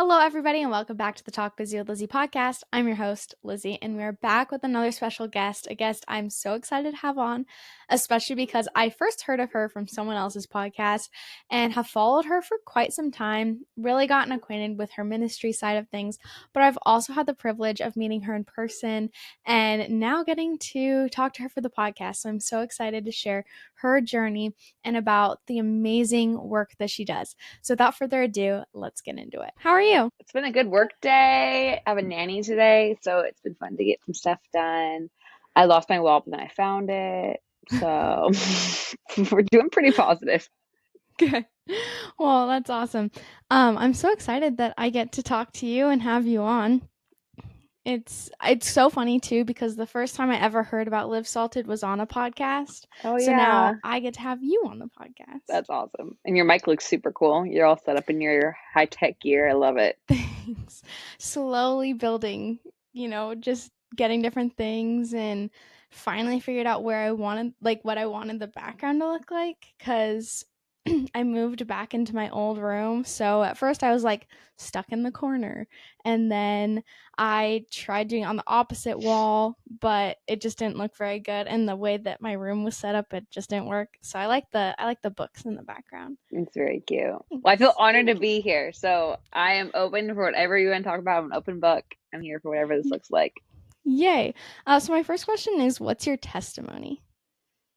Hello, everybody, and welcome back to the Talk Busy with Lizzy podcast. I'm your host, Lizzy, and we're back with another special guest, a guest I'm so excited to have on, especially because I first heard of her from someone else's podcast and have followed her for quite some time, really gotten acquainted with her ministry side of things, but I've also had the privilege of meeting her in person and now getting to talk to her for the podcast. So I'm so excited to share her journey and about the amazing work that she does. So without further ado, let's get into it. How are you? It's been a good work day. I have a nanny today, so it's been fun to get some stuff done. I lost my wallet, but then I found it. So we're doing pretty positive. Good. Well, that's awesome. I'm so excited that I get to talk to you and have you on. It's so funny too because the first time I ever heard about Live Salted was on a podcast. Oh So now yeah, I get to have you on the podcast. that's awesome. And your mic looks super cool. You're all set up in your high-tech gear. I love it. Thanks. Slowly building, just getting different things and finally figured out where I wanted, like what I wanted the background to look like because I moved back into my old room. So at first I was like stuck in the corner. And then I tried doing it on the opposite wall, but it just didn't look very good. And the way that my room was set up, it just didn't work. So I like the books in the background. It's very cute. Well, I feel Thanks. honored to be here. So I am open for whatever you want to talk about. I'm an open book. I'm here for whatever this looks like. Yay. So my first question is, what's your testimony?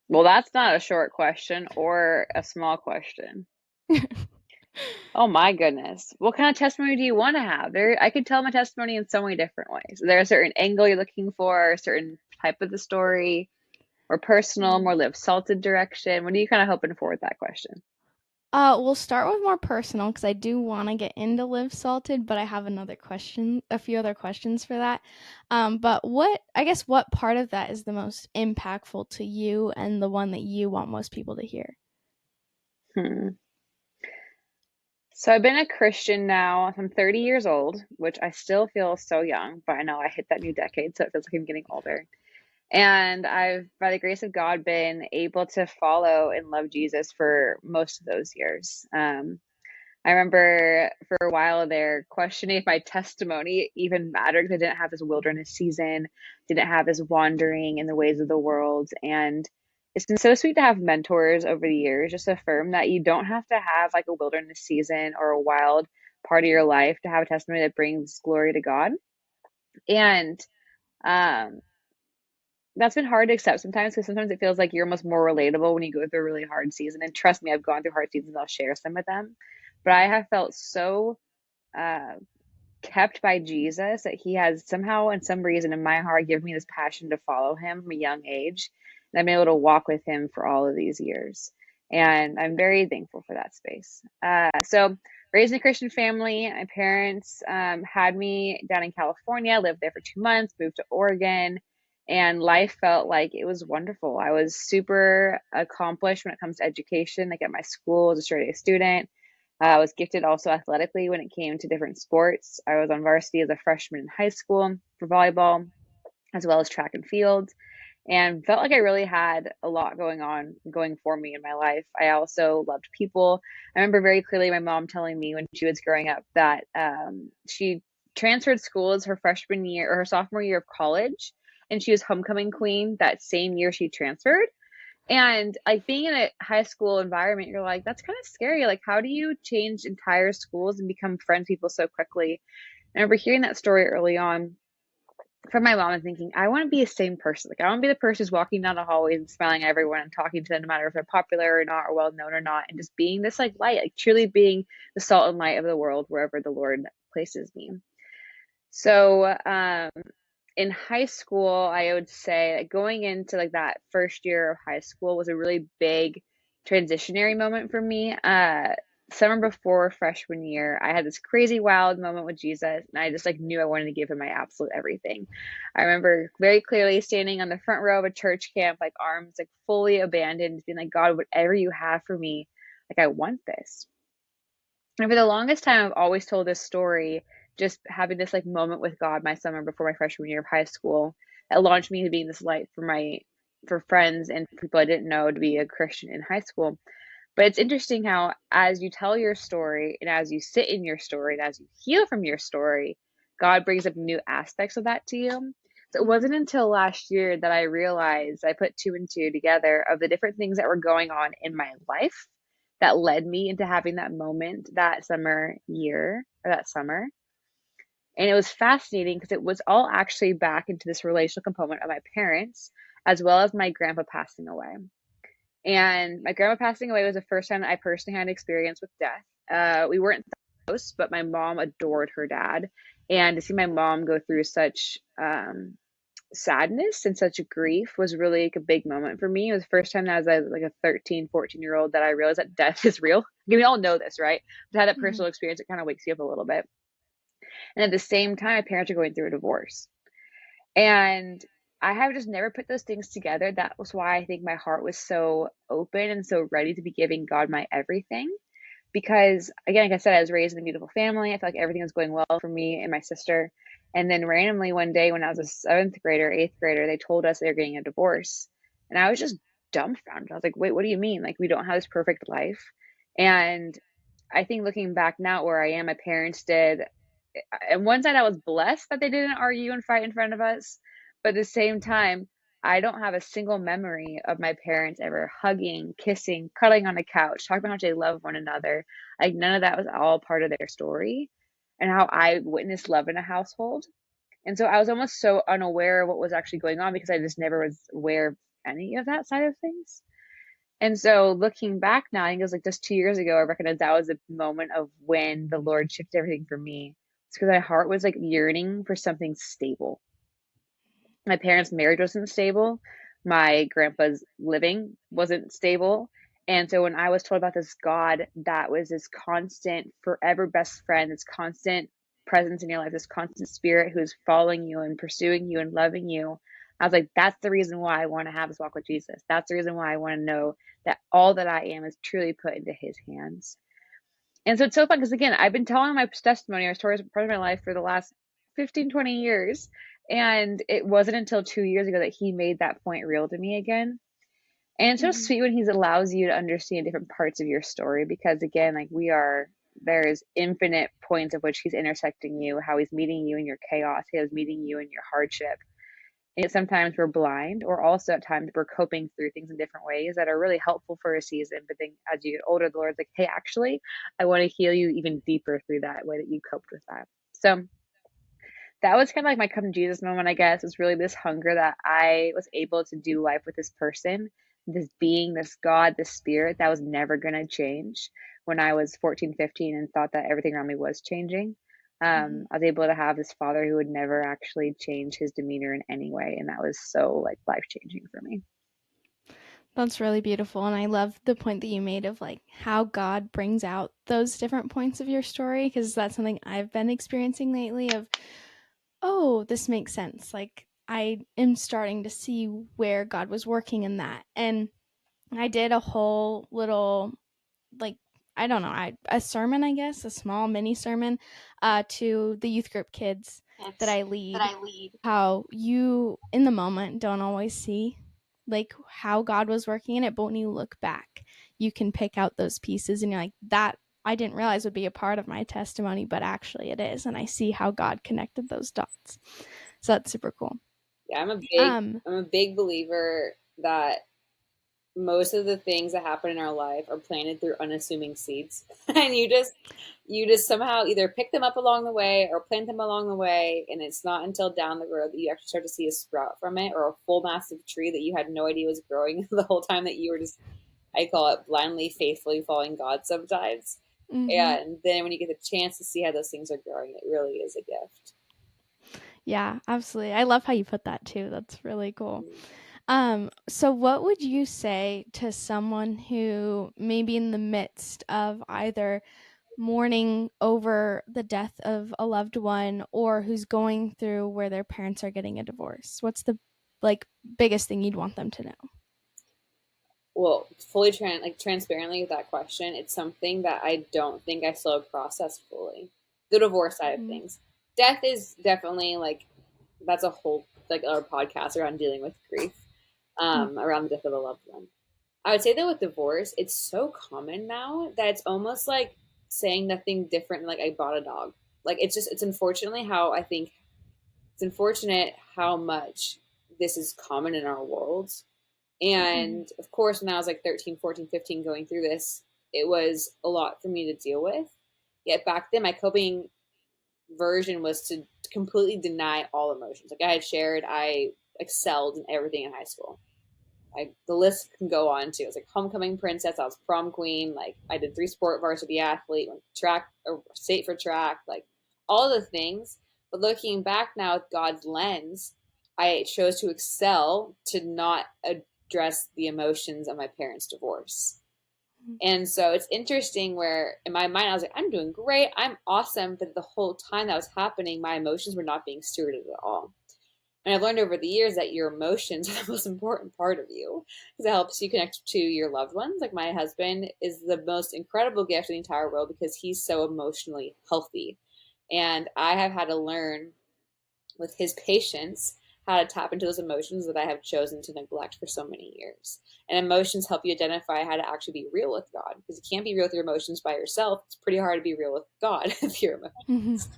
Well, that's not a short question or a small question. Oh my goodness. What kind of testimony do you want to have? I could tell my testimony in so many different ways. Is there a certain angle you're looking for, a certain type of the story, or personal, more live salted direction? What are you kind of hoping for with that question? We'll start with more personal because I do want to get into Live Salted, but I have a few other questions for that. But what part of that is the most impactful to you and the one that you want most people to hear? Hmm. So I've been a Christian now. I'm 30 years old, which I still feel so young, but I know I hit that new decade, so it feels like I'm getting older. And I've, by the grace of God, been able to follow and love Jesus for most of those years. I remember for a while there questioning if my testimony even mattered because I didn't have this wilderness season, didn't have this wandering in the ways of the world. And it's been so sweet to have mentors over the years just affirm that you don't have to have like a wilderness season or a wild part of your life to have a testimony that brings glory to God. And um, that's been hard to accept sometimes because sometimes it feels like you're almost more relatable when you go through a really hard season. And trust me, I've gone through hard seasons. I'll share some with them. But I have felt so uh, kept by Jesus that he has somehow, and some reason in my heart, given me this passion to follow him from a young age. And I've been able to walk with him for all of these years. And I'm very thankful for that space. So, raised in a Christian family, my parents had me down in California, lived there for 2 months, moved to Oregon, and life felt like it was wonderful. I was super accomplished when it comes to education. Like at my school, as a straight A student. I was gifted also athletically when it came to different sports. I was on varsity as a freshman in high school for volleyball, as well as track and field, and felt like I really had a lot going for me in my life. I also loved people. I remember very clearly my mom telling me when she was growing up that she transferred schools her freshman year or her sophomore year of college, and she was homecoming queen that same year she transferred. And like being in a high school environment, you're like, that's kind of scary. Like, how do you change entire schools and become friends with people so quickly? I remember hearing that story early on from my mom and thinking, I want to be the same person. Like, I want to be the person who's walking down the hallways and smiling at everyone and talking to them, no matter if they're popular or not, or well known or not, and just being this like light, like truly being the salt and light of the world wherever the Lord places me. So, in high school, I would say like going into like that first year of high school was a really big transitionary moment for me. Summer before freshman year, I had this crazy wild moment with Jesus, and I just like knew I wanted to give him my absolute everything. I remember very clearly standing on the front row of a church camp, like arms like fully abandoned, being like, God, whatever you have for me, like I want this. And for the longest time, I've always told this story, just having this like moment with God my summer before my freshman year of high school that launched me to being this light for friends and people I didn't know to be a Christian in high school. But it's interesting how as you tell your story and as you sit in your story and as you heal from your story, God brings up new aspects of that to you. So it Mhm. wasn't until last year that I realized I put two and two together of the different things that were going on in my life that led me into having that moment that summer. And it was fascinating because it was all actually back into this relational component of my parents, as well as my grandpa passing away. And my grandma passing away was the first time I personally had experience with death. We weren't close, but my mom adored her dad. And to see my mom go through such sadness and such grief was really like a big moment for me. It was the first time as like a 13, 14-year-old that I realized that death is real. We all know this, right? To have that Mhm. personal experience, it kind of wakes you up a little bit. And at the same time, my parents are going through a divorce. And I have just never put those things together. That was why I think my heart was so open and so ready to be giving God my everything. Because again, like I said, I was raised in a beautiful family. I felt like everything was going well for me and my sister. And then randomly one day when I was a seventh grader, eighth grader, they told us they were getting a divorce. And I was just dumbfounded. I was like, wait, what do you mean? Like, we don't have this perfect life. And I think looking back now where I am, my parents did. On one side, I was blessed that they didn't argue and fight in front of us. But at the same time, I don't have a single memory of my parents ever hugging, kissing, cuddling on a couch, talking about how much they love one another. Like none of that was all part of their story and how I witnessed love in a household. And so I was almost so unaware of what was actually going on because I just never was aware of any of that side of things. And so looking back now, I think it was like just 2 years ago, I recognized that was the moment of when the Lord shifted everything for me. It's because my heart was like yearning for something stable. My parents' marriage wasn't stable. My grandpa's living wasn't stable. And so when I was told about this God that was this constant, forever best friend, this constant presence in your life, this constant spirit who's following you and pursuing you and loving you, I was like, that's the reason why I want to have this walk with Jesus. That's the reason why I want to know that all that I am is truly put into his hands. And so it's so fun because again, I've been telling my testimony or stories part of my life for the last 15, 20 years. And it wasn't until 2 years ago that he made that point real to me again. And it's so Mhm. sweet when he allows you to understand different parts of your story because again, like there's infinite points of which he's intersecting you, how he's meeting you in your chaos, how he's meeting you in your hardship. And sometimes we're blind, or also at times we're coping through things in different ways that are really helpful for a season. But then as you get older, the Lord's like, hey, actually, I want to heal you even deeper through that way that you coped with that. So that was kind of like my come to Jesus moment, I guess. It's really this hunger that I was able to do life with this person, this being, this God, this spirit that was never going to change when I was 14, 15 and thought that everything around me was changing. Mhm. I was able to have this father who would never actually change his demeanor in any way. And that was so like life changing for me. That's really beautiful. And I love the point that you made of like how God brings out those different points of your story, because that's something I've been experiencing lately of, oh, this makes sense. Like I am starting to see where God was working in that. And I did a whole little, like, I don't know, a sermon, I guess, a small mini sermon to the youth group kids that It's I that lead, I lead. how you in the moment don't always see like how God was working in it, but when you look back, you can pick out those pieces and you're like, that I didn't realize would be a part of my testimony, but actually it is. And I see how God connected those dots. So that's super cool. Yeah, Um, I'm a big believer that most of the things that happen in our life are planted through unassuming seeds. And you just somehow either pick them up along the way or plant them along the way, and it's not until down the road that you actually start to see a sprout from it or a full massive tree that you had no idea was growing the whole time that you were just, I call it, blindly faithfully following God sometimes. mhm. And then when you get the chance to see how those things are growing, it really is a gift. Yeah, absolutely. I love how you put that too. That's really cool. So what would you say to someone who may be in the midst of either mourning over the death of a loved one or who's going through where their parents are getting a divorce? What's the like biggest thing you'd want them to know? Well, transparently with that question, it's something that I don't think I still have processed fully. The divorce side of Mhm. things, death is definitely like that's a whole like our podcast around dealing with grief, Mm. around the death of a loved one. I would say that with divorce, it's so common now that it's almost like saying nothing different than like I bought a dog. Like it's unfortunately how I think it's unfortunate how much this is common in our world. And of course, when I was like 13, 14, 15 going through this, it was a lot for me to deal with. Yet back then, my coping version was to completely deny all emotions. Like I had shared, I excelled in everything in high school. The list can go on too. It was like homecoming princess. I was prom queen. Like I did 3 sport varsity athlete, went track or state for track, like all the things. But looking back now with God's lens, I chose to excel to not address the emotions of my parents' divorce. And so it's interesting where in my mind I was like, I'm doing great, I'm awesome, but the whole time that was happening, my emotions were not being stewarded at all. And I've learned over the years that your emotions are the most important part of you because it helps you connect to your loved ones. Like my husband is the most incredible gift in the entire world because he's so emotionally healthy. And I have had to learn with his patience how to tap into those emotions that I have chosen to neglect for so many years. And emotions help you identify how to actually be real with God because you can't be real with your emotions by yourself. It's pretty hard to be real with God with your emotions.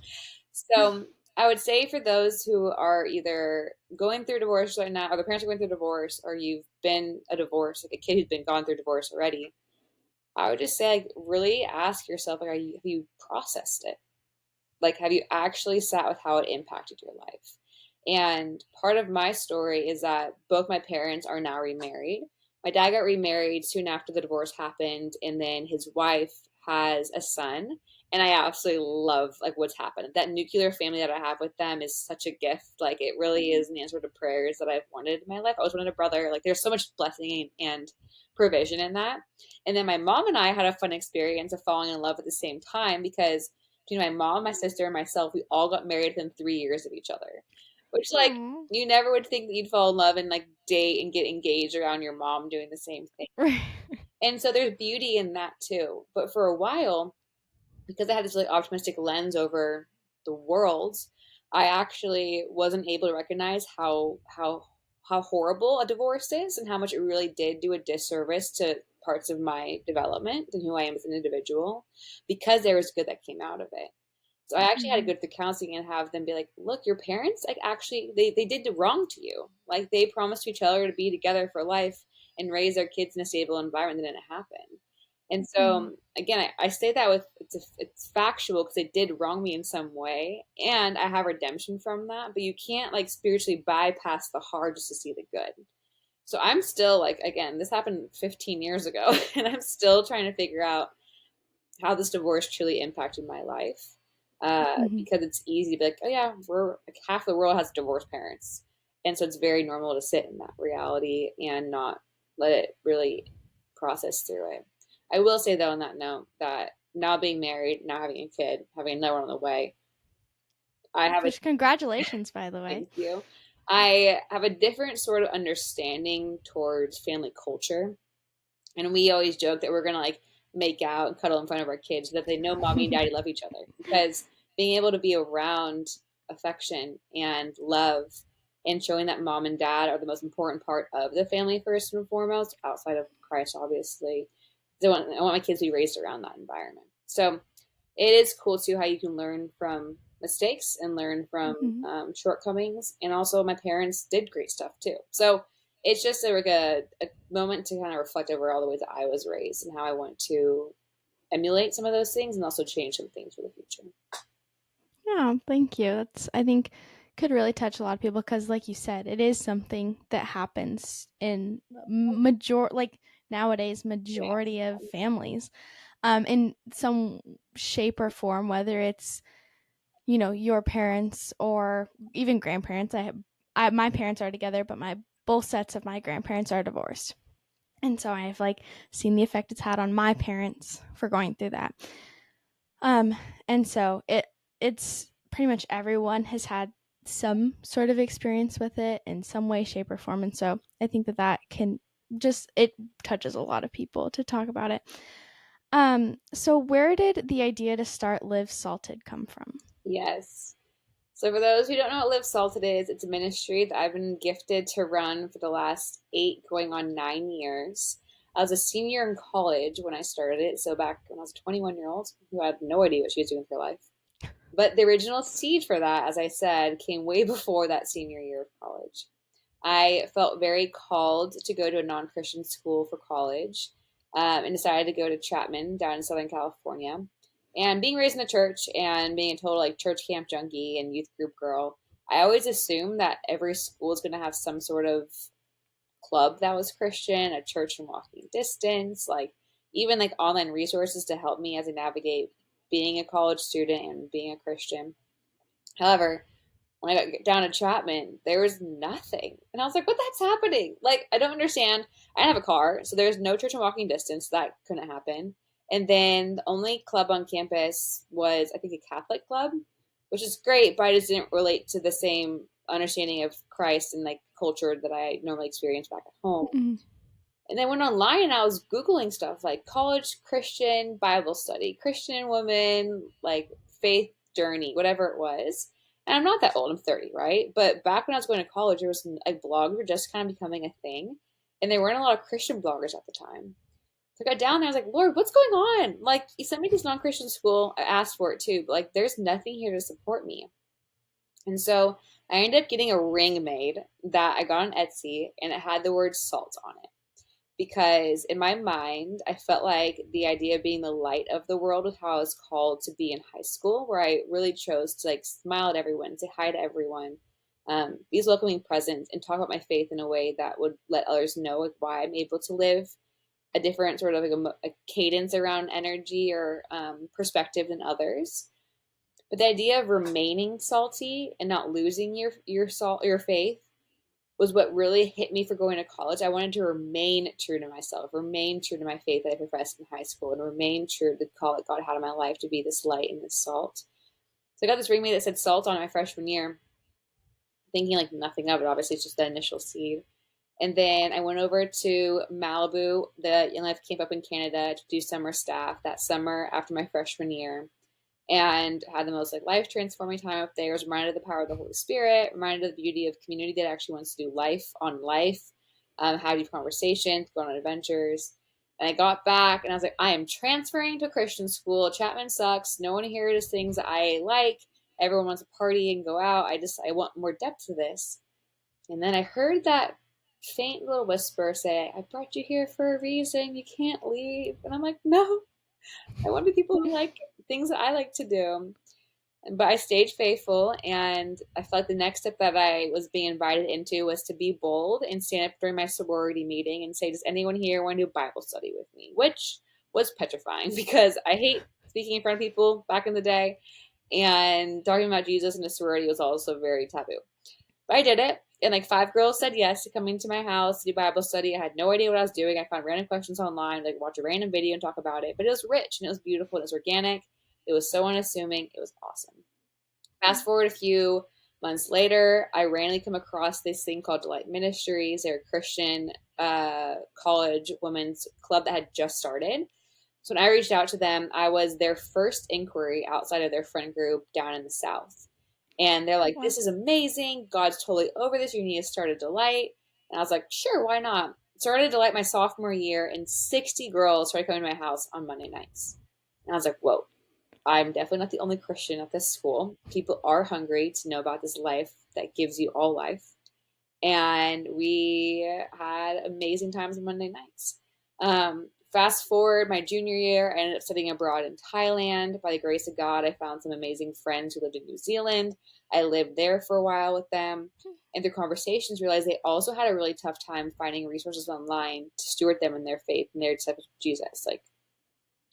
So I would say for those who are either going through divorce right now, or the parents are going through divorce, or you've been a divorce, like a kid who's been gone through divorce already, I would just say, like, really ask yourself, like, have you processed it? Like, have you actually sat with how it impacted your life? And part of my story is that both my parents are now remarried. My dad got remarried soon after the divorce happened, and then his wife has a son. And I absolutely love like what's happened. That nuclear family that I have with them is such a gift. Like it really is an answer to prayers that I've wanted in my life. I always wanted a brother. Like there's so much blessing and provision in that. And then my mom and I had a fun experience of falling in love at the same time because my mom, my sister, and myself, we all got married within 3 years of each other. Which like Aww. you never would think that you'd fall in love and like date and get engaged around your mom doing the same thing. Right. And so there's beauty in that too. But for a while, because I had this really optimistic lens over the world, I actually wasn't able to recognize how horrible a divorce is and how much it really did do a disservice to parts of my development and who I am as an individual because there was good that came out of it. So I actually had to go to the counseling and have them be like, look, your parents like actually they did the wrong to you. Like they promised to each other to be together for life and raise their kids in a stable environment that didn't happen. And so again, I say that with it's factual because they did wrong me in some way, and I have redemption from that. But you can't like spiritually bypass the hard just to see the good. So I'm still like, again, this happened 15 years ago, and I'm still trying to figure out how this divorce truly impacted my life. Because it's easy to be like, oh yeah, we're like half the world has divorced parents, and so it's very normal to sit in that reality and not let it really process through it. I will say though, on that note, that now being married, now having a kid, having another one on the way, I have a Which congratulations, by the way. thank you. I have a different sort of understanding towards family culture, and we always joke that we're gonna like make out and cuddle in front of our kids so that they know mommy and daddy love each other because being able to be around affection and love and showing that mom and dad are the most important part of the family first and foremost outside of Christ obviously. I want my kids to be raised around that environment. So it is cool too how you can learn from mistakes and learn from shortcomings. And also, my parents did great stuff too. So it's just like a moment to kind of reflect over all the ways that I was raised and how I want to emulate some of those things and also change some things for the future. Yeah, thank you. That's I think could really touch a lot of people because, like you said, it is something that happens in nowadays majority of families, in some shape or form, whether it's your parents or even grandparents. My parents are together, but my both sets of my grandparents are divorced, and so I've like seen the effect it's had on my parents for going through that. And so it's pretty much everyone has had some sort of experience with it in some way, shape, or form. And so I think that can it touches a lot of people to talk about it. So where did the idea to start Live Salted come from? Yes. So for those who don't know what Live Salted is, it's a ministry that I've been gifted to run for the last 8 going on 9 years. I was a senior in college when I started it. So back when I was a 21-year-old who had no idea what she was doing with her life. But the original seed for that, as I said, came way before that senior year of college. I felt very called to go to a non-Christian school for college, and decided to go to Chapman down in Southern California. And being raised in the church and being a total like church camp junkie and youth group girl, I always assumed that every school is going to have some sort of club that was Christian, a church in walking distance, like even like online resources to help me as I navigate being a college student and being a Christian. However, when I got down to Chapman, there was nothing. And I was like, what the heck's happening? Like, I don't understand. I didn't have a car, so there's no church in walking distance. So that couldn't happen. And then the only club on campus was, I think, a Catholic club, which is great, but I just didn't relate to the same understanding of Christ and like culture that I normally experience back at home. Mm-hmm. And then went online and I was Googling stuff like college Christian Bible study, Christian woman, like faith journey, whatever it was. And I'm not that old, I'm 30, right? But back when I was going to college, there was like blogs were just kind of becoming a thing. And there weren't a lot of Christian bloggers at the time. So I got down there, I was like, Lord, what's going on? Like, you sent me to this non Christian school. I asked for it too, but like, there's nothing here to support me. And so I ended up getting a ring made that I got on Etsy, and it had the word salt on it because in my mind, I felt like the idea of being the light of the world was how I was called to be in high school, where I really chose to like smile at everyone, say hi to everyone, be welcoming presence, and talk about my faith in a way that would let others know like why I'm able to live a different sort of like a cadence around energy or perspective than others. But the idea of remaining salty and not losing your salt, your faith, was what really hit me for going to college. I wanted to remain true to myself, remain true to my faith that I professed in high school, and remain true to the call that God had in my life to be this light and this salt. So I got this ring made that said salt on my freshman year, thinking like nothing of it. Obviously, it's just the initial seed. And then I went over to Malibu, the Young Life camp up in Canada, to do summer staff that summer after my freshman year, and had the most like life transforming time up there. I was reminded of the power of the Holy Spirit, reminded of the beauty of community that actually wants to do life on life, have deep conversations, go on adventures. And I got back and I was like, I am transferring to a Christian school. Chapman sucks. No one here does things that I like. Everyone wants to party and go out. I want more depth to this. And then I heard that faint little whisper say, I brought you here for a reason. You can't leave. And I'm like, no, I want to be people who like things that I like to do. But I stayed faithful, and I felt like the next step that I was being invited into was to be bold and stand up during my sorority meeting and say, does anyone here want to do Bible study with me? Which was petrifying because I hate speaking in front of people back in the day, and talking about Jesus in a sorority was also very taboo. But I did it, and like 5 girls said yes to coming to my house to do Bible study. I had no idea what I was doing. I found random questions online, like watch a random video and talk about it. But it was rich and it was beautiful and it was organic. It was so unassuming. It was awesome. Fast forward a few months later, I randomly come across this thing called Delight Ministries. They're a Christian college women's club that had just started. So when I reached out to them, I was their first inquiry outside of their friend group down in the South. And they're like, this is amazing. God's totally over this. You need to start a Delight. And I was like, sure, why not? Started a Delight my sophomore year, and 60 girls started coming to my house on Monday nights. And I was like, whoa, I'm definitely not the only Christian at this school. People are hungry to know about this life that gives you all life. And we had amazing times on Monday nights. Fast forward my junior year, I ended up studying abroad in Thailand. By the grace of God, I found some amazing friends who lived in New Zealand. I lived there for a while with them. And through conversations, realized they also had a really tough time finding resources online to steward them in their faith and their acceptance of Jesus. Like,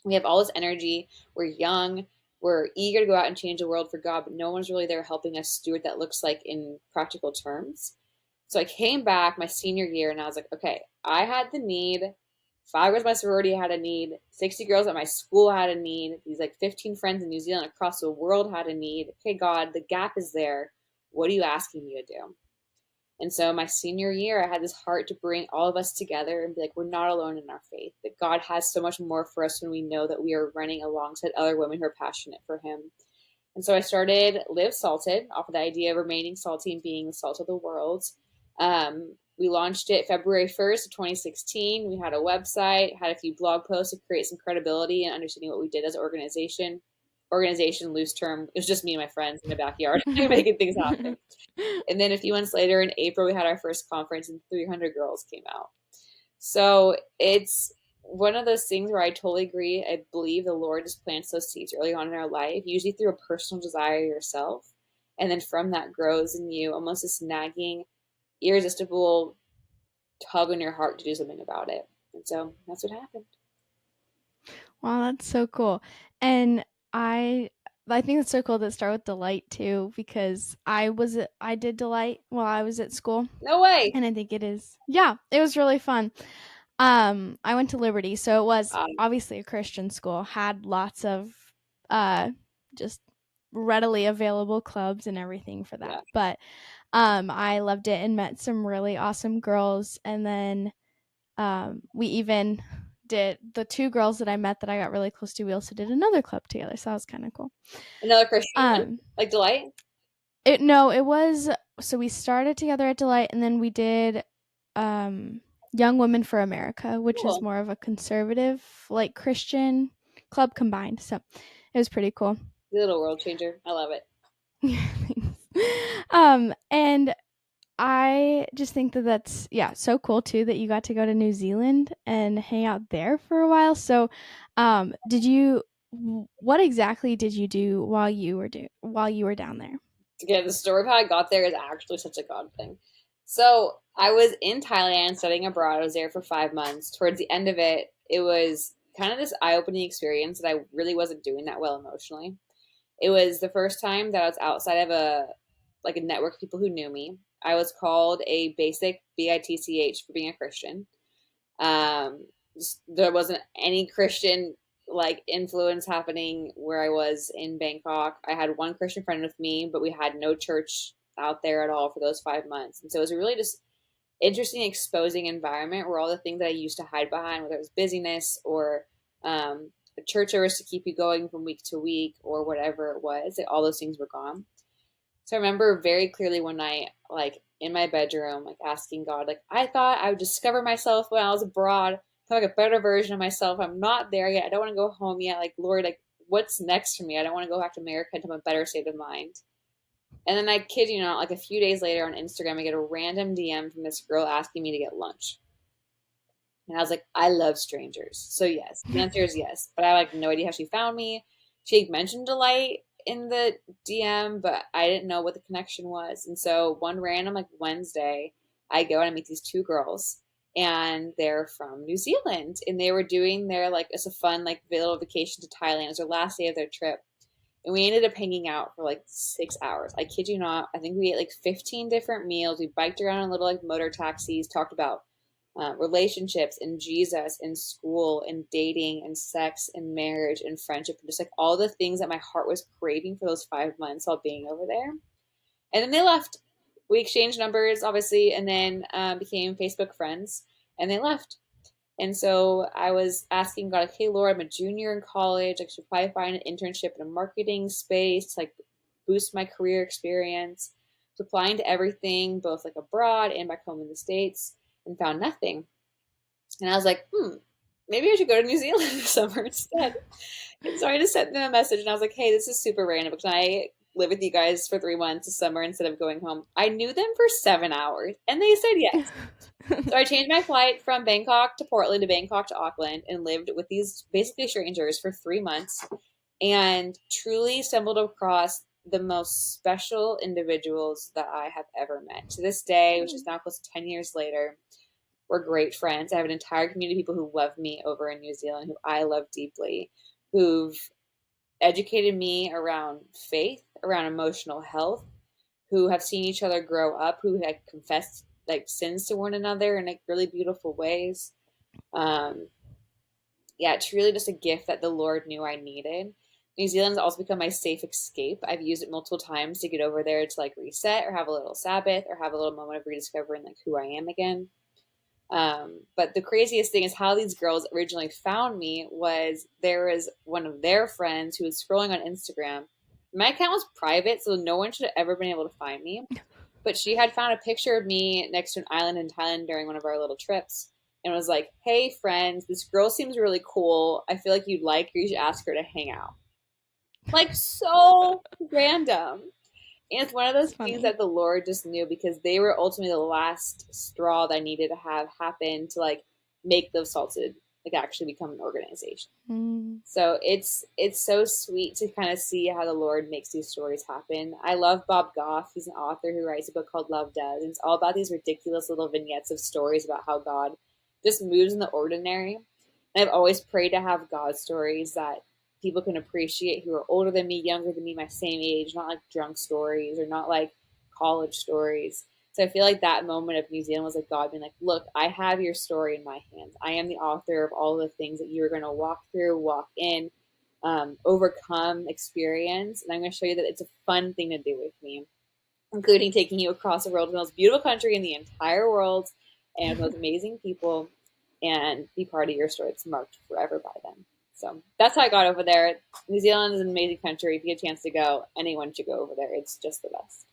we have all this energy. We're young. We're eager to go out and change the world for God, but no one's really there helping us steward that looks like in practical terms. So I came back my senior year and I was like, okay, I had the need. 5 girls in my sorority had a need. 60 girls at my school had a need. These like 15 friends in New Zealand across the world had a need. Okay, God, the gap is there. What are you asking me to do? And so my senior year, I had this heart to bring all of us together and be like, we're not alone in our faith, that God has so much more for us when we know that we are running alongside other women who are passionate for him. And so I started Live Salted off of the idea of remaining salty and being the salt of the world. We launched it February 1st of 2016. We had a website, had a few blog posts to create some credibility and understanding what we did as an organization. Organization, loose term. It was just me and my friends in the backyard making things happen. And then a few months later in April, we had our first conference and 300 girls came out. So it's one of those things where I totally agree. I believe the Lord just plants those seeds early on in our life, usually through a personal desire yourself. And then from that grows in you almost this nagging, irresistible tug in your heart to do something about it. And so that's what happened. Wow, that's so cool. And I think it's so cool to start with Delight too, because I did Delight while I was at school. No way. And I think it was really fun. I went to Liberty, so it was obviously a Christian school, had lots of just readily available clubs and everything for that. Yeah. But I loved it and met some really awesome girls. And then we even did, the two girls that I met that I got really close to, we also did another club together, so that was kind of cool. Another Christian one? Like Delight? It was, so we started together at Delight, and then we did Young Women for America, which is more of a conservative, like Christian club combined. So it was pretty cool. The little world changer. I love it. And I just think that that's so cool too that you got to go to New Zealand and hang out there for a while. So what exactly did you do while you were down there? Again, the story of how I got there is actually such a God thing. So I was in Thailand studying abroad. I was there for 5 months. Towards the end of it, it was kind of this eye-opening experience that I really wasn't doing that well emotionally. It was the first time that I was outside of a network of people who knew me. I was called a basic bitch for being a Christian. There wasn't any Christian influence happening where I was in Bangkok. I had one Christian friend with me, but we had no church out there at all for those 5 months. And so it was a really just interesting, exposing environment where all the things that I used to hide behind, whether it was busyness or the church service to keep you going from week to week or whatever it was, all those things were gone. So I remember very clearly one night, in my bedroom, asking God, I thought I would discover myself when I was abroad, a better version of myself. I'm not there yet. I don't want to go home yet. Lord, what's next for me? I don't want to go back to America until I'm a better state of mind. And then I kid you not, a few days later on Instagram, I get a random DM from this girl asking me to get lunch. And I was like, I love strangers. So yes, the answer is yes. But I have no idea how she found me. She mentioned Delight in the DM, but I didn't know what the connection was. And so one random Wednesday, I go and I meet these two girls, and they're from New Zealand, and they were doing their it's a fun little vacation to Thailand. It was their last day of their trip, and we ended up hanging out for 6 hours. I kid you not. I think we ate 15 different meals. We biked around in little motor taxis, talked about relationships and Jesus and school and dating and sex and marriage and friendship, and just all the things that my heart was craving for those 5 months while being over there. And then they left. We exchanged numbers, obviously, and then became Facebook friends, and they left. And so I was asking God, hey, Lord, I'm a junior in college. I should probably find an internship in a marketing space to boost my career experience. I was applying to everything, both abroad and back home in the States, and found nothing. And I was like, maybe I should go to New Zealand this summer instead. And so I just sent them a message, and I was like, hey, this is super random. Can I live with you guys for 3 months this summer instead of going home? I knew them for 7 hours, and they said yes. So I changed my flight from Bangkok to Portland to Bangkok to Auckland and lived with these basically strangers for 3 months, and truly stumbled across the most special individuals that I have ever met. To this day, which is now close to 10 years later, we're great friends. I have an entire community of people who love me over in New Zealand, who I love deeply, who've educated me around faith, around emotional health, who have seen each other grow up, who had confessed sins to one another in really beautiful ways. It's really just a gift that the Lord knew I needed. New Zealand has also become my safe escape. I've used it multiple times to get over there to reset or have a little Sabbath or have a little moment of rediscovering who I am again. But the craziest thing is how these girls originally found me was there was one of their friends who was scrolling on Instagram. My account was private, so no one should have ever been able to find me. But she had found a picture of me next to an island in Thailand during one of our little trips and was like, "Hey, friends, this girl seems really cool. I feel like you'd like her. You should ask her to hang out." Like, so random. And it's one of It's those things funny. that the Lord just knew because they were ultimately the last straw that I needed to have happen to like make Live Salted like actually become an organization. Mm. So it's so sweet to kind of see how the Lord makes these stories happen. I love Bob Goff. He's an author who writes a book called Love Does. And it's all about these ridiculous little vignettes of stories about how God just moves in the ordinary. And I've always prayed to have God stories that people can appreciate who are older than me, younger than me, my same age, not like drunk stories or not like college stories. So I feel like that moment of New Zealand was like God being like, look, I have your story in my hands. I am the author of all the things that you're going to walk through, walk in, overcome, experience. And I'm going to show you that it's a fun thing to do with me, including taking you across the world to the most beautiful country in the entire world and those amazing people and be part of your story. It's marked forever by them. So that's how I got over there. New Zealand is an amazing country. If you get a chance to go, anyone should go over there. It's just the best.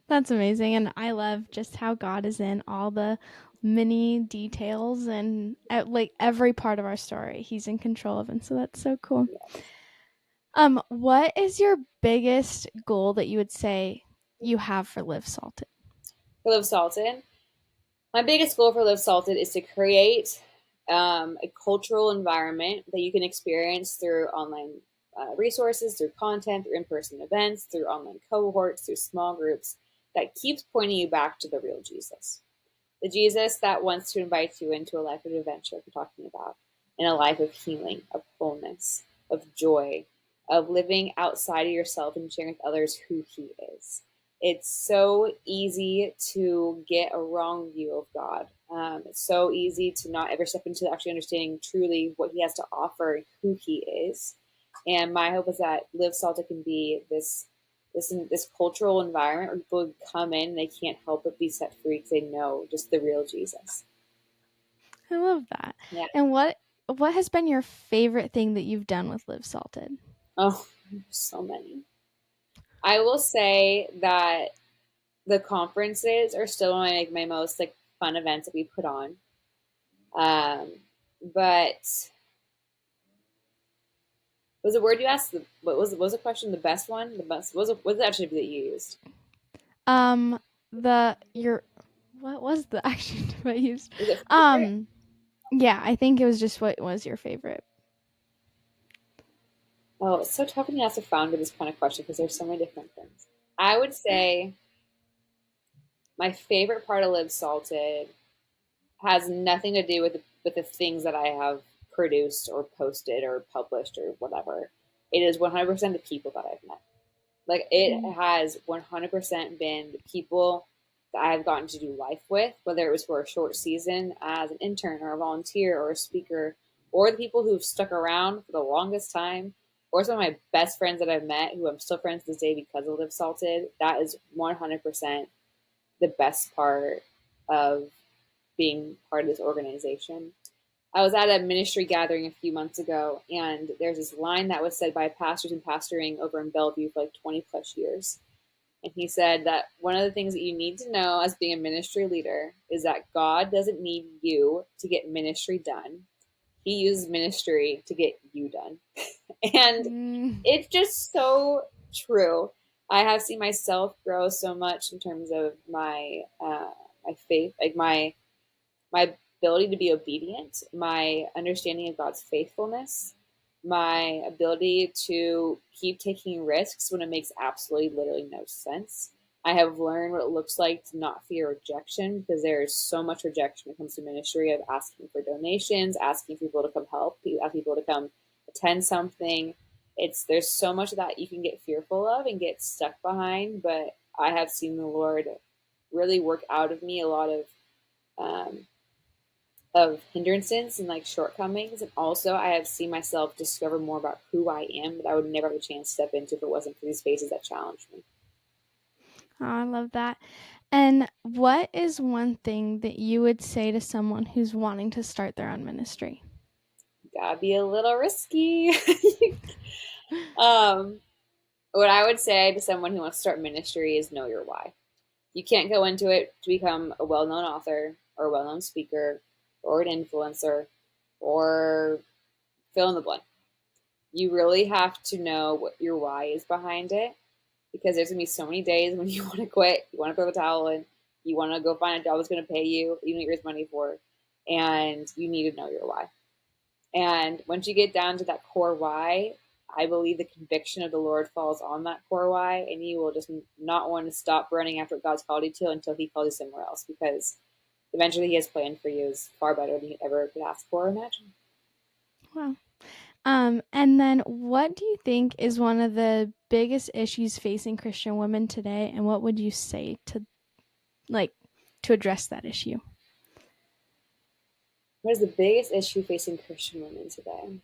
That's amazing. And I love just how God is in all the mini details and at like every part of our story. He's in control of. And so that's so cool. Yes. What is your biggest goal that you would say you have for Live Salted? For Live Salted, my biggest goal for Live Salted is to create a cultural environment that you can experience through online resources, through content, through in-person events, through online cohorts, through small groups that keeps pointing you back to the real Jesus. The Jesus that wants to invite you into a life of adventure, like we're talking about, in a life of healing, of wholeness, of joy, of living outside of yourself and sharing with others who He is. It's so easy to get a wrong view of God. It's so easy to not ever step into actually understanding truly what He has to offer and who He is. And my hope is that Live Salted can be this cultural environment where people come in and they can't help but be set free because they know just the real Jesus. I love that. Yeah. And what has been your favorite thing that you've done with Live Salted? Oh, so many. I will say that the conferences are still my most like fun events that we put on. Um, but was the word you asked? What was the question? The best one? The best was it actually that you used? Um the your what was the action I used? Was it favorite? Um yeah, I think it was just what was your favorite. Oh, it's so tough when you ask a founder this kind of question because there's so many different things. I would say my favorite part of Live Salted has nothing to do with the things that I have produced or posted or published or whatever. It is 100% the people that I've met. Like it Mm. has 100% been the people that I've gotten to do life with, whether it was for a short season as an intern or a volunteer or a speaker, or the people who've stuck around for the longest time, or some of my best friends that I've met who I'm still friends to this day because of Live Salted. That is 100% the best part of being part of this organization. I was at a ministry gathering a few months ago, and there's this line that was said by pastors and pastoring over in Bellevue for like 20 plus years. And he said that one of the things that you need to know as being a ministry leader is that God doesn't need you to get ministry done. He uses ministry to get you done. And Mm. it's just so true. I have seen myself grow so much in terms of my faith, like my ability to be obedient, my understanding of God's faithfulness, my ability to keep taking risks when it makes absolutely literally no sense. I have learned what it looks like to not fear rejection because there is so much rejection when it comes to ministry of asking for donations, asking people to come help, asking people to come attend something. It's there's so much of that you can get fearful of and get stuck behind, but I have seen the Lord really work out of me a lot um, of hindrances and like shortcomings. And also, I have seen myself discover more about who I am that I would never have a chance to step into if it wasn't for these spaces that challenged me. Oh, I love that. And what is one thing that you would say to someone who's wanting to start their own ministry? Gotta be a little risky. um, what I would say to someone who wants to start ministry is know your why. You can't go into it to become a well-known author or a well-known speaker or an influencer or fill in the blank. You really have to know what your why is behind it, because there's gonna be so many days when you want to quit, you want to throw the towel in, you want to go find a job that's going to pay you, you need to raise money for, and you need to know your why. And once you get down to that core why, I believe the conviction of the Lord falls on that core why, and you will just not want to stop running after what God's called you to until He calls you somewhere else, because eventually He has planned for you is far better than you ever could ask for or imagine. Wow. And then what do you think is one of the biggest issues facing Christian women today, and what would you say to address that issue? What is the biggest issue facing Christian women today?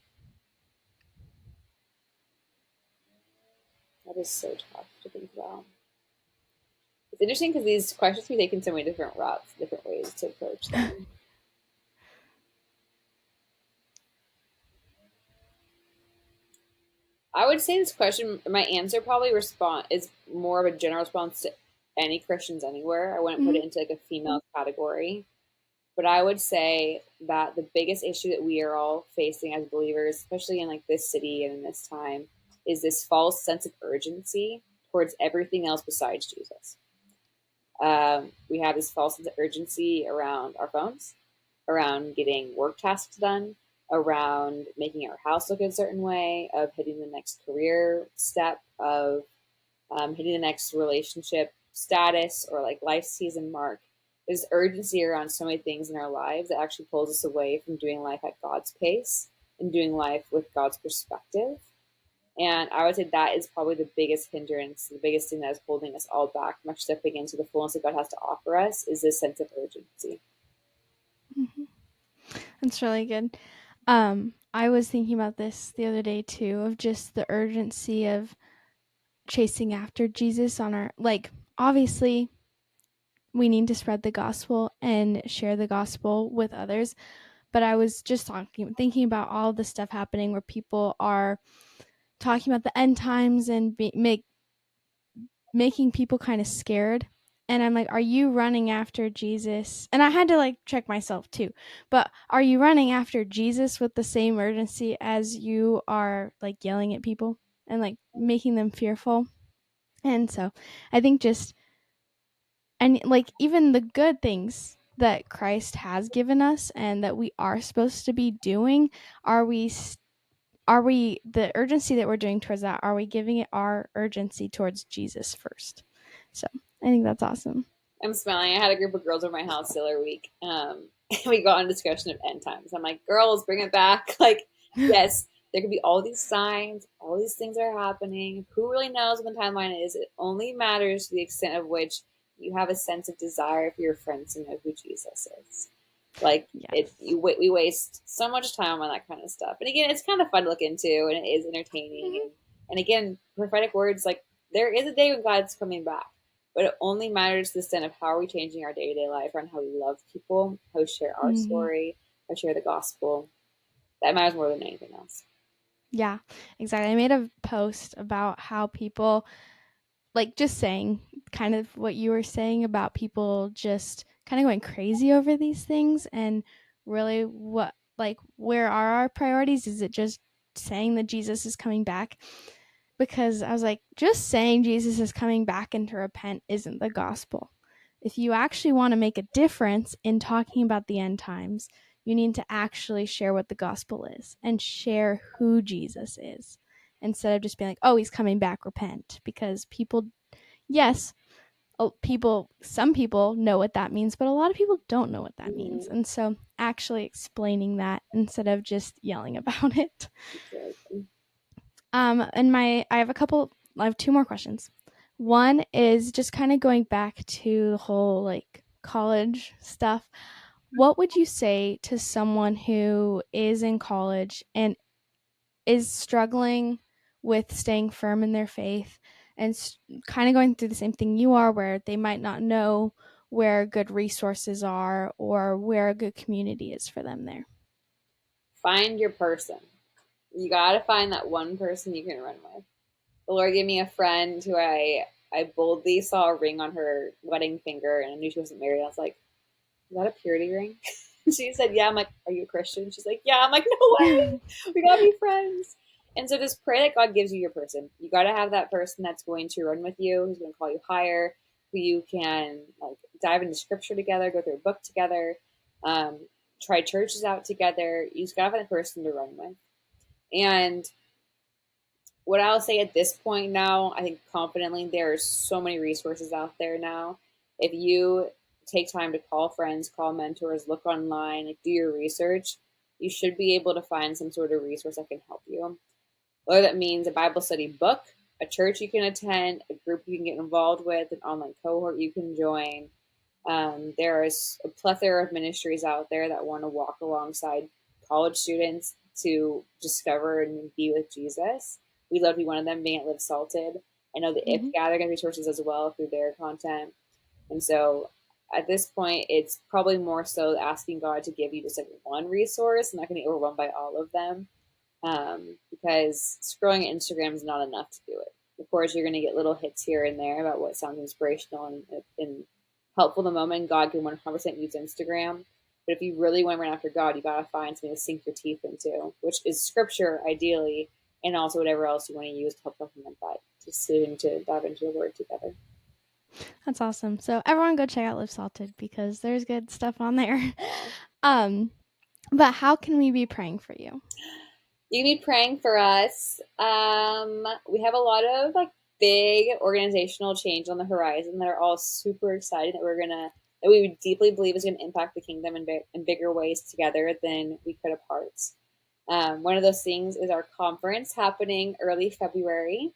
That is so tough to think about. It's interesting because these questions can be taken so many different routes, different ways to approach them. I would say this question, my answer probably is more of a general response to any Christians anywhere. I wouldn't put it into like a female category, but I would say that the biggest issue that we are all facing as believers, especially in like this city and in this time, is this false sense of urgency towards everything else besides Jesus. We have this false sense of urgency around our phones, around getting work tasks done, around making our house look a certain way, of hitting the next career step, of hitting the next relationship status or like life season mark. There's urgency around so many things in our lives that actually pulls us away from doing life at God's pace and doing life with God's perspective. And I would say that is probably the biggest hindrance, the biggest thing that is holding us all back from stepping into the fullness that God has to offer us, is this sense of urgency. Mm-hmm. That's really good. I was thinking about this the other day too, of just the urgency of chasing after Jesus on our, like, obviously we need to spread the gospel and share the gospel with others. But I was just thinking about all the stuff happening where people are talking about the end times and making people kind of scared. And I'm like, are you running after Jesus? And I had to like check myself too. But are you running after Jesus with the same urgency as you are like yelling at people and like making them fearful? And so I think just, and like even the good things that Christ has given us and that we are supposed to be doing, are we the urgency that we're doing towards that, are we giving it our urgency towards Jesus first? So I think that's awesome. I'm smiling. I had a group of girls over my house the other week. And we got on discussion of end times. I'm like, girls, bring it back. Like, yes, there could be all these signs, all these things are happening. Who really knows what the timeline is? It only matters to the extent of which you have a sense of desire for your friends to know who Jesus is. Like, Yes. we waste so much time on that kind of stuff. And again, it's kind of fun to look into, and it is entertaining. Mm-hmm. And again, prophetic words, like, there is a day when God's coming back. But it only matters to the extent of how are we changing our day-to-day life around how we love people, how we share our Mm-hmm. story, how we share the gospel. That matters more than anything else. Yeah, exactly. I made a post about how people, like, just saying kind of what you were saying about people just kind of going crazy over these things, and really what, like, where are our priorities? Is it just saying that Jesus is coming back? Because I was like, just saying Jesus is coming back and to repent isn't the gospel. If you actually want to make a difference in talking about the end times, you need to actually share what the gospel is and share who Jesus is, instead of just being like, oh, he's coming back, repent. Because people, yes, some people know what that means, but a lot of people don't know what that means. And so actually explaining that instead of just yelling about it. Exactly. And I have two more questions. One is just kind of going back to the whole like college stuff. What would you say to someone who is in college and is struggling with staying firm in their faith and kind of going through the same thing you are, where they might not know where good resources are or where a good community is for them there? Find your person. You got to find that one person you can run with. The Lord gave me a friend who I I boldly saw a ring on her wedding finger, and I knew she wasn't married. I was like, "Is that a purity ring?" She said, "Yeah." I'm like, "Are you a Christian?" She's like, "Yeah." I'm like, "No way. We gotta be friends." And so just pray that God gives you your person. You got to have that person that's going to run with you, who's going to call you higher, who you can like dive into scripture together, go through a book together, um, try churches out together. You just got to have that person to run with. And what I'll say at this point now, I think confidently, there are so many resources out there now. If you take time to call friends, call mentors, look online, like do your research, you should be able to find some sort of resource that can help you. Whether that means a Bible study book, a church you can attend, a group you can get involved with, an online cohort you can join. There is a plethora of ministries out there that want to walk alongside college students to discover and be with Jesus. We'd love to be one of them, being at Live Salted. I know the If Mhm. Gathering has resources as well through their content. And so at this point, it's probably more so asking God to give you just like one resource and not getting overwhelmed by all of them, because scrolling Instagram is not enough to do it. Of course, you're going to get little hits here and there about what sounds inspirational and helpful in the moment. God can 100% use Instagram. But if you really want to run after God, you got to find something to sink your teeth into, which is scripture, ideally, and also whatever else you want to use to help supplement that. Just sitting to dive into the word together. That's awesome. So everyone go check out Live Salted because there's good stuff on there. Yeah. But how can we be praying for you? You can be praying for us. We have a lot of like big organizational change on the horizon that are all super exciting that we deeply believe is gonna impact the kingdom in bigger ways together than we could apart. One of those things is our conference happening early February.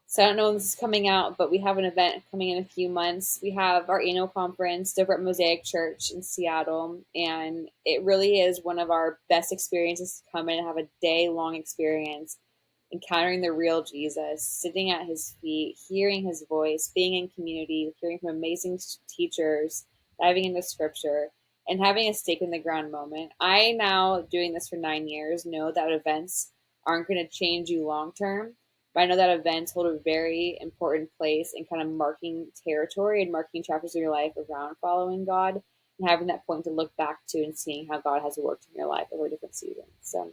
So I don't know when this is coming out, but we have an event coming in a few months. We have our annual conference over at Mosaic Church in Seattle, and it really is one of our best experiences to come in and have a day-long experience, encountering the real Jesus, sitting at his feet, hearing his voice, being in community, hearing from amazing teachers, diving into scripture, and having a stake in the ground moment. I now, doing this for 9 years, know that events aren't going to change you long term, but I know that events hold a very important place in kind of marking territory and marking chapters of your life around following God and having that point to look back to and seeing how God has worked in your life over different seasons. So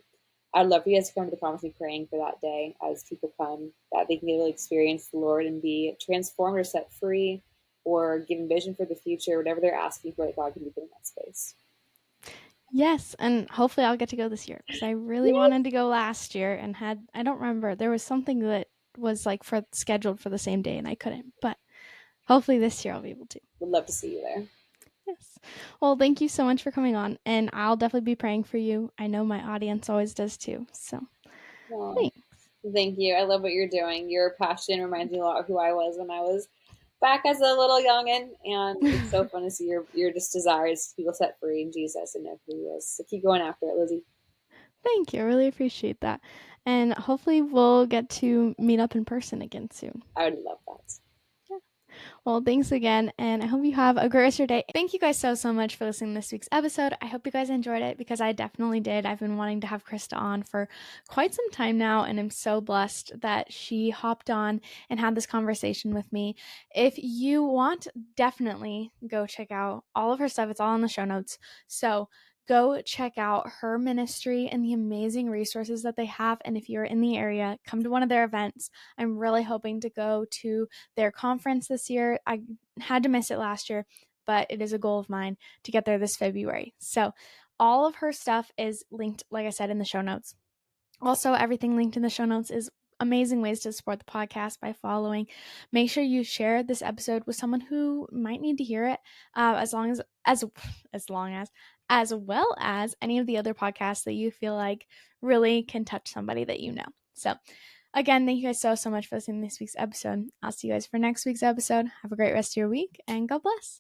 I'd love for you guys to come to the conference and praying for that day as people come, that they can really experience the Lord and be transformed or set free or given vision for the future, whatever they're asking for, that God can be put in that space. Yes, and hopefully I'll get to go this year because I really Yes. wanted to go last year and I don't remember, there was something that was like scheduled for the same day and I couldn't, but hopefully this year I'll be able to. Would love to see you there. Yes. Well, thank you so much for coming on, and I'll definitely be praying for you. I know my audience always does too. So, Well, thanks. thank you. I love what you're doing. Your passion reminds me a lot of who I was when I was back as a little youngin', and it's so fun to see your just desires to people set free in Jesus and know who he is. So keep going after it, Lizzie. Thank you. I really appreciate that. And hopefully we'll get to meet up in person again soon. I would love that. Well, thanks again, and I hope you have a great rest of your day. Thank you guys so much for listening to this week's episode. I hope you guys enjoyed it because I definitely did. I've been wanting to have Krista on for quite some time now, and I'm so blessed that she hopped on and had this conversation with me. If you want, definitely go check out all of her stuff. It's all in the show notes. So go check out her ministry and the amazing resources that they have. And if you're in the area, come to one of their events. I'm really hoping to go to their conference this year. I had to miss it last year, but it is a goal of mine to get there this February. So all of her stuff is linked, like I said, in the show notes. Also, everything linked in the show notes is amazing ways to support the podcast by following. Make sure you share this episode with someone who might need to hear it, as long as well as any of the other podcasts that you feel like really can touch somebody that you know. So again, thank you guys so much for listening to this week's episode. I'll see you guys for next week's episode. Have a great rest of your week and God bless.